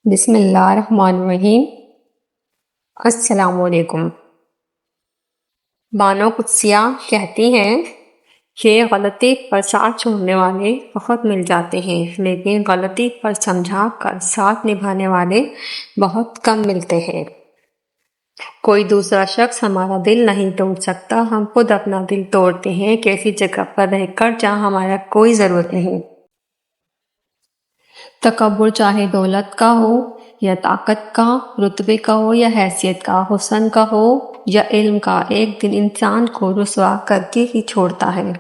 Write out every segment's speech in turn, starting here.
بسم اللہ الرحمن الرحیم۔ السلام علیکم۔ بانو قدسیہ کہتی ہیں کہ غلطی پر ساتھ چھوڑنے والے بہت مل جاتے ہیں، لیکن غلطی پر سمجھا کر ساتھ نبھانے والے بہت کم ملتے ہیں۔ کوئی دوسرا شخص ہمارا دل نہیں توڑ سکتا، ہم خود اپنا دل توڑتے ہیں کیسی جگہ پر رہ کر جہاں ہمارا کوئی ضرورت نہیں۔ تکبر چاہے دولت کا ہو یا طاقت کا، رتبے کا ہو یا حیثیت کا، حسن کا ہو یا علم کا، ایک دن انسان کو رسوا کر کے ہی چھوڑتا ہے۔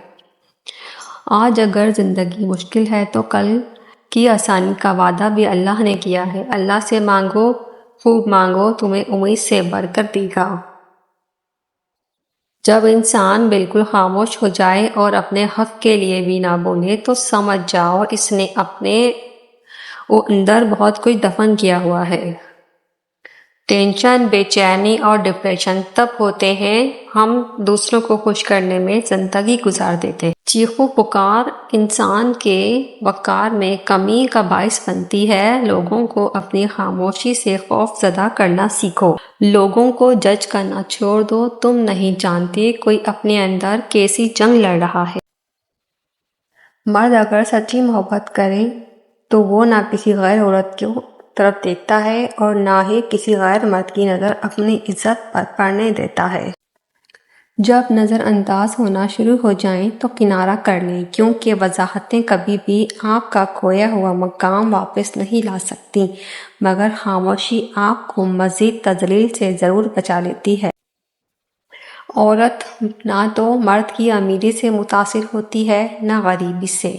آج اگر زندگی مشکل ہے تو کل کی آسانی کا وعدہ بھی اللہ نے کیا ہے۔ اللہ سے مانگو، خوب مانگو، تمہیں امید سے بڑھ کر دے گا۔ جب انسان بالکل خاموش ہو جائے اور اپنے حق کے لیے بھی نہ بولے تو سمجھ جاؤ اس نے اپنے اندر بہت کچھ دفن کیا ہوا ہے۔ ٹینشن، بے چینی اور ڈپریشن تب ہوتے ہیں ہم دوسروں کو خوش کرنے میں زندگی گزار دیتے ہیں۔ چیخو پکار انسان کے وقار میں کمی کا باعث بنتی ہے۔ لوگوں کو اپنی خاموشی سے خوف زدہ کرنا سیکھو۔ لوگوں کو جج کرنا چھوڑ دو، تم نہیں جانتے کوئی اپنے اندر کیسی جنگ لڑ رہا ہے۔ مرد اگر سچی محبت کرے تو وہ نہ کسی غیر عورت کی طرف دیکھتا ہے اور نہ ہی کسی غیر مرد کی نظر اپنی عزت پر پڑنے دیتا ہے۔ جب نظر انداز ہونا شروع ہو جائیں تو کنارہ کر لیں، کیونکہ وضاحتیں کبھی بھی آپ کا کھویا ہوا مقام واپس نہیں لا سکتی، مگر خاموشی آپ کو مزید تذلیل سے ضرور بچا لیتی ہے۔ عورت نہ تو مرد کی امیری سے متاثر ہوتی ہے نہ غریبی سے،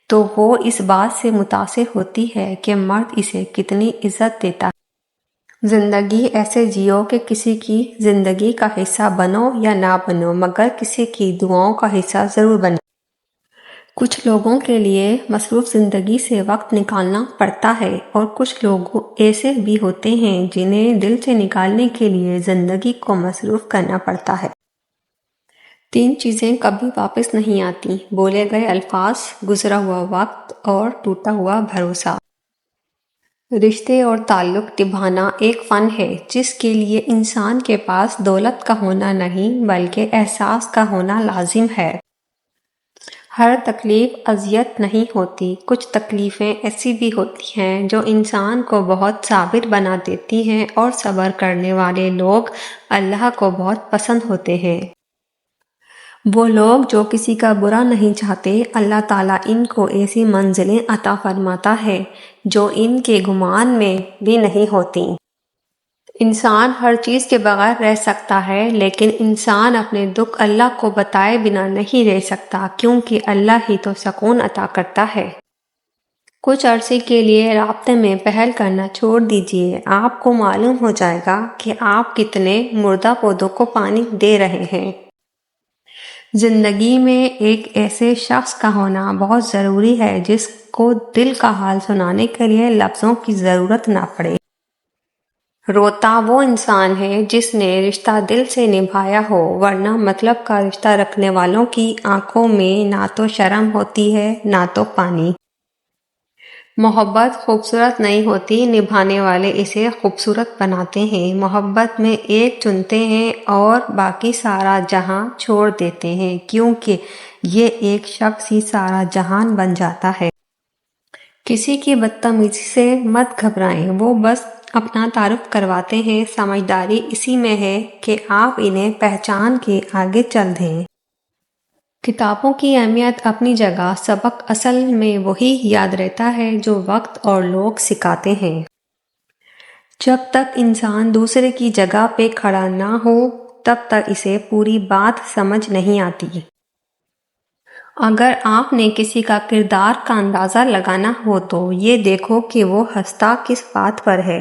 تو وہ اس بات سے متاثر ہوتی ہے کہ مرد اسے کتنی عزت دیتا ہے۔ زندگی ایسے جیو کہ کسی کی زندگی کا حصہ بنو یا نہ بنو، مگر کسی کی دعاؤں کا حصہ ضرور بنو۔ کچھ لوگوں کے لیے مصروف زندگی سے وقت نکالنا پڑتا ہے اور کچھ لوگ ایسے بھی ہوتے ہیں جنہیں دل سے نکالنے کے لیے زندگی کو مصروف کرنا پڑتا ہے۔ تین چیزیں کبھی واپس نہیں آتی: بولے گئے الفاظ، گزرا ہوا وقت اور ٹوٹا ہوا بھروسہ۔ رشتے اور تعلق نبھانا ایک فن ہے جس کے لیے انسان کے پاس دولت کا ہونا نہیں بلکہ احساس کا ہونا لازم ہے۔ ہر تکلیف اذیت نہیں ہوتی، کچھ تکلیفیں ایسی بھی ہوتی ہیں جو انسان کو بہت صابر بنا دیتی ہیں، اور صبر کرنے والے لوگ اللہ کو بہت پسند ہوتے ہیں۔ وہ لوگ جو کسی کا برا نہیں چاہتے، اللہ تعالیٰ ان کو ایسی منزلیں عطا فرماتا ہے جو ان کے گمان میں بھی نہیں ہوتی۔ انسان ہر چیز کے بغیر رہ سکتا ہے، لیکن انسان اپنے دکھ اللہ کو بتائے بنا نہیں رہ سکتا، کیونکہ اللہ ہی تو سکون عطا کرتا ہے۔ کچھ عرصے کے لیے رابطے میں پہل کرنا چھوڑ دیجیے، آپ کو معلوم ہو جائے گا کہ آپ کتنے مردہ پودوں کو پانی دے رہے ہیں۔ زندگی میں ایک ایسے شخص کا ہونا بہت ضروری ہے جس کو دل کا حال سنانے کے لیے لفظوں کی ضرورت نہ پڑے۔ روتا وہ انسان ہے جس نے رشتہ دل سے نبھایا ہو، ورنہ مطلب کا رشتہ رکھنے والوں کی آنکھوں میں نہ تو شرم ہوتی ہے نہ تو پانی۔ محبت خوبصورت نہیں ہوتی، نبھانے والے اسے خوبصورت بناتے ہیں۔ محبت میں ایک چنتے ہیں اور باقی سارا جہاں چھوڑ دیتے ہیں، کیونکہ یہ ایک شخص ہی سارا جہان بن جاتا ہے۔ کسی کی بدتمیزی سے مت گھبرائیں، وہ بس اپنا تعارف کرواتے ہیں۔ سمجھداری اسی میں ہے کہ آپ انہیں پہچان کے آگے چل دیں۔ کتابوں کی اہمیت اپنی جگہ، سبق اصل میں وہی یاد رہتا ہے جو وقت اور لوگ سکھاتے ہیں۔ جب تک انسان دوسرے کی جگہ پہ کھڑا نہ ہو تب تک اسے پوری بات سمجھ نہیں آتی۔ اگر آپ نے کسی کا کردار کا اندازہ لگانا ہو تو یہ دیکھو کہ وہ ہنستا کس بات پر ہے۔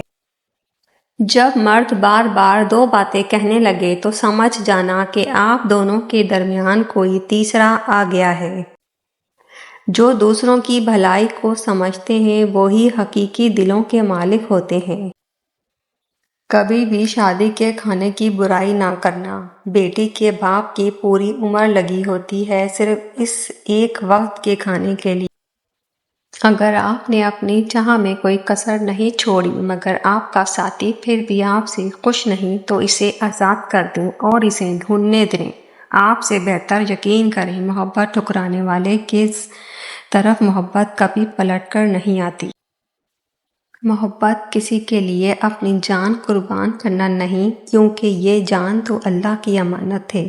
جب مرد بار بار دو باتیں کہنے لگے تو سمجھ جانا کہ آپ دونوں کے درمیان کوئی تیسرا آ گیا ہے۔ جو دوسروں کی بھلائی کو سمجھتے ہیں وہی حقیقی دلوں کے مالک ہوتے ہیں۔ کبھی بھی شادی کے کھانے کی برائی نہ کرنا۔ بیٹی کے باپ کی پوری عمر لگی ہوتی ہے صرف اس ایک وقت کے کھانے کے لیے۔ اگر آپ نے اپنی چاہ میں کوئی کسر نہیں چھوڑی مگر آپ کا ساتھی پھر بھی آپ سے خوش نہیں تو اسے آزاد کر دیں اور اسے ڈھونڈنے دیں۔ آپ سے بہتر یقین کریں، محبت ٹھکرانے والے کی طرف محبت کبھی پلٹ کر نہیں آتی۔ محبت کسی کے لیے اپنی جان قربان کرنا نہیں، کیونکہ یہ جان تو اللہ کی امانت ہے۔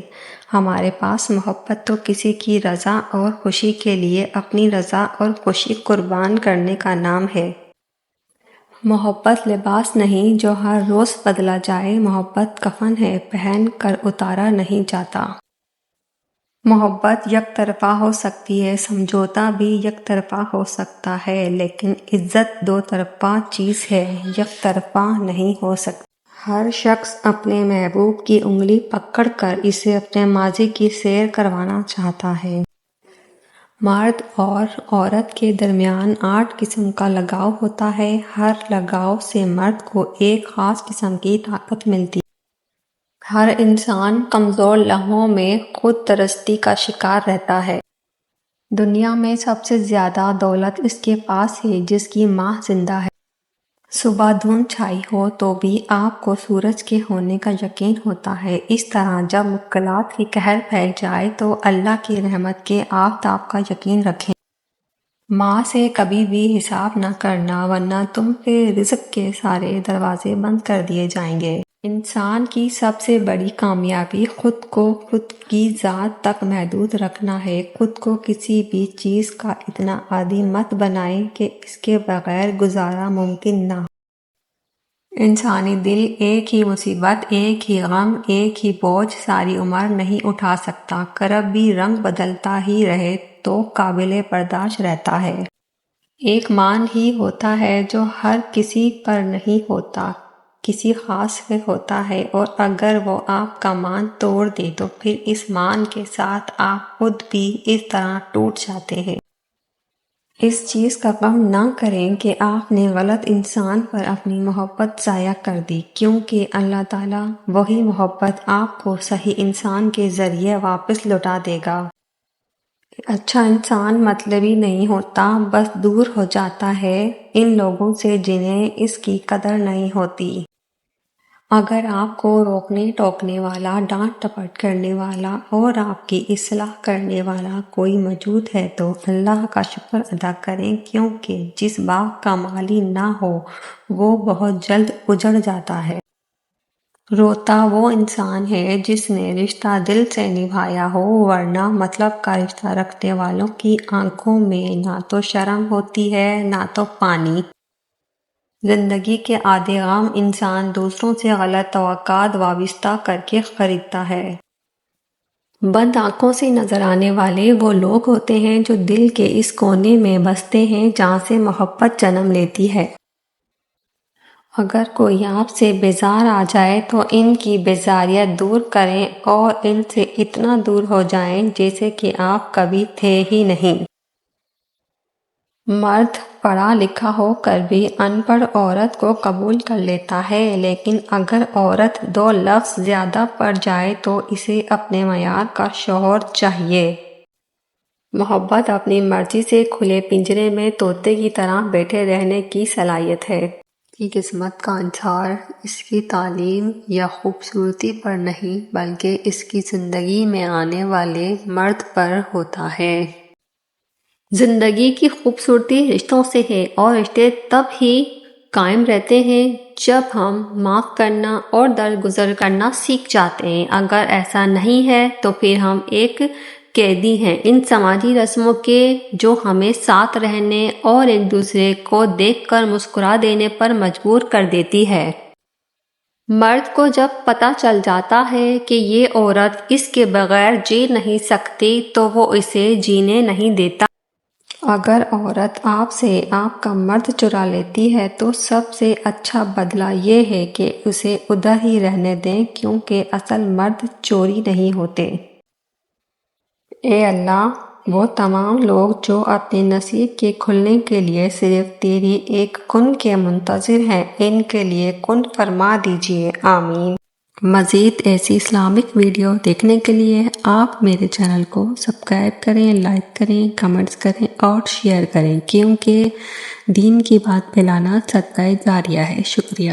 ہمارے پاس محبت تو کسی کی رضا اور خوشی کے لیے اپنی رضا اور خوشی قربان کرنے کا نام ہے۔ محبت لباس نہیں جو ہر روز بدلا جائے، محبت کفن ہے پہن کر اتارا نہیں جاتا۔ محبت یک طرفہ ہو سکتی ہے، سمجھوتا بھی یک طرفہ ہو سکتا ہے، لیکن عزت دو طرفہ چیز ہے، یک طرفہ نہیں ہو سکتی۔ ہر شخص اپنے محبوب کی انگلی پکڑ کر اسے اپنے ماضی کی سیر کروانا چاہتا ہے۔ مرد اور عورت کے درمیان 8 قسم کا لگاؤ ہوتا ہے۔ ہر لگاؤ سے مرد کو ایک خاص قسم کی طاقت ملتی ہے۔ ہر انسان کمزور لمحوں میں خود پرستی کا شکار رہتا ہے۔ دنیا میں سب سے زیادہ دولت اس کے پاس ہے جس کی ماں زندہ ہے۔ صبح دھند چھائی ہو تو بھی آپ کو سورج کے ہونے کا یقین ہوتا ہے۔ اس طرح جب مشکلات کی قہر پھیل جائے تو اللہ کی رحمت کے آفتاب کا یقین رکھیں۔ ماں سے کبھی بھی حساب نہ کرنا ورنہ تم پہ رزق کے سارے دروازے بند کر دیے جائیں گے۔ انسان کی سب سے بڑی کامیابی خود کو خود کی ذات تک محدود رکھنا ہے۔ خود کو کسی بھی چیز کا اتنا عادی مت بنائیں کہ اس کے بغیر گزارا ممکن نہ ہو۔ انسانی دل ایک ہی مصیبت، ایک ہی غم، ایک ہی بوجھ ساری عمر نہیں اٹھا سکتا۔ کرب بھی رنگ بدلتا ہی رہے تو قابل برداشت رہتا ہے۔ ایک مان ہی ہوتا ہے جو ہر کسی پر نہیں ہوتا، کسی خاص پہ ہوتا ہے، اور اگر وہ آپ کا مان توڑ دے تو پھر اس مان کے ساتھ آپ خود بھی اس طرح ٹوٹ جاتے ہیں۔ اس چیز کا غم نہ کریں کہ آپ نے غلط انسان پر اپنی محبت ضائع کر دی، کیونکہ اللہ تعالیٰ وہی محبت آپ کو صحیح انسان کے ذریعے واپس لوٹا دے گا۔ اچھا انسان مطلبی نہیں ہوتا، بس دور ہو جاتا ہے ان لوگوں سے جنہیں اس کی قدر نہیں ہوتی۔ اگر آپ کو روکنے ٹوکنے والا، ڈانٹ ڈپٹ کرنے والا اور آپ کی اصلاح کرنے والا کوئی موجود ہے تو اللہ کا شکر ادا کریں، کیونکہ جس باغ کا مالی نہ ہو وہ بہت جلد اجڑ جاتا ہے۔ روتا وہ انسان ہے جس نے رشتہ دل سے نبھایا ہو، ورنہ مطلب کا رشتہ رکھنے والوں کی آنکھوں میں نہ تو شرم ہوتی ہے نہ تو پانی۔ زندگی کے آدھے غم انسان دوسروں سے غلط توقعات وابستہ کر کے خریدتا ہے۔ بند آنکھوں سے نظر آنے والے وہ لوگ ہوتے ہیں جو دل کے اس کونے میں بستے ہیں جہاں سے محبت جنم لیتی ہے۔ اگر کوئی آپ سے بیزار آ جائے تو ان کی بیزاریت دور کریں اور ان سے اتنا دور ہو جائیں جیسے کہ آپ کبھی تھے ہی نہیں۔ مرد پڑھا لکھا ہو کر بھی ان پڑھ عورت کو قبول کر لیتا ہے، لیکن اگر عورت 2 لفظ زیادہ پڑھ جائے تو اسے اپنے معیار کا شوہر چاہیے۔ محبت اپنی مرضی سے کھلے پنجرے میں طوطے کی طرح بیٹھے رہنے کی صلاحیت ہے۔ کی قسمت کا انحصار اس کی تعلیم یا خوبصورتی پر نہیں بلکہ اس کی زندگی میں آنے والے مرد پر ہوتا ہے۔ زندگی کی خوبصورتی رشتوں سے ہے اور رشتے تب ہی قائم رہتے ہیں جب ہم معاف کرنا اور درگزر کرنا سیکھ جاتے ہیں۔ اگر ایسا نہیں ہے تو پھر ہم ایک قیدی ہیں ان سماجی رسموں کے جو ہمیں ساتھ رہنے اور ایک دوسرے کو دیکھ کر مسکرا دینے پر مجبور کر دیتی ہے۔ مرد کو جب پتہ چل جاتا ہے کہ یہ عورت اس کے بغیر جی نہیں سکتی تو وہ اسے جینے نہیں دیتا۔ اگر عورت آپ سے آپ کا مرد چرا لیتی ہے تو سب سے اچھا بدلہ یہ ہے کہ اسے ادھر ہی رہنے دیں، کیونکہ اصل مرد چوری نہیں ہوتے۔ اے اللہ، وہ تمام لوگ جو اپنے نصیب کے کھلنے کے لیے صرف تیری ایک کن کے منتظر ہیں، ان کے لیے کن فرما دیجئے، آمین۔ مزید ایسی اسلامک ویڈیو دیکھنے کے لیے آپ میرے چینل کو سبسکرائب کریں، لائک کریں، کمنٹس کریں اور شیئر کریں، کیونکہ دین کی بات پھیلانا صدقہ جاریہ ہے۔ شکریہ۔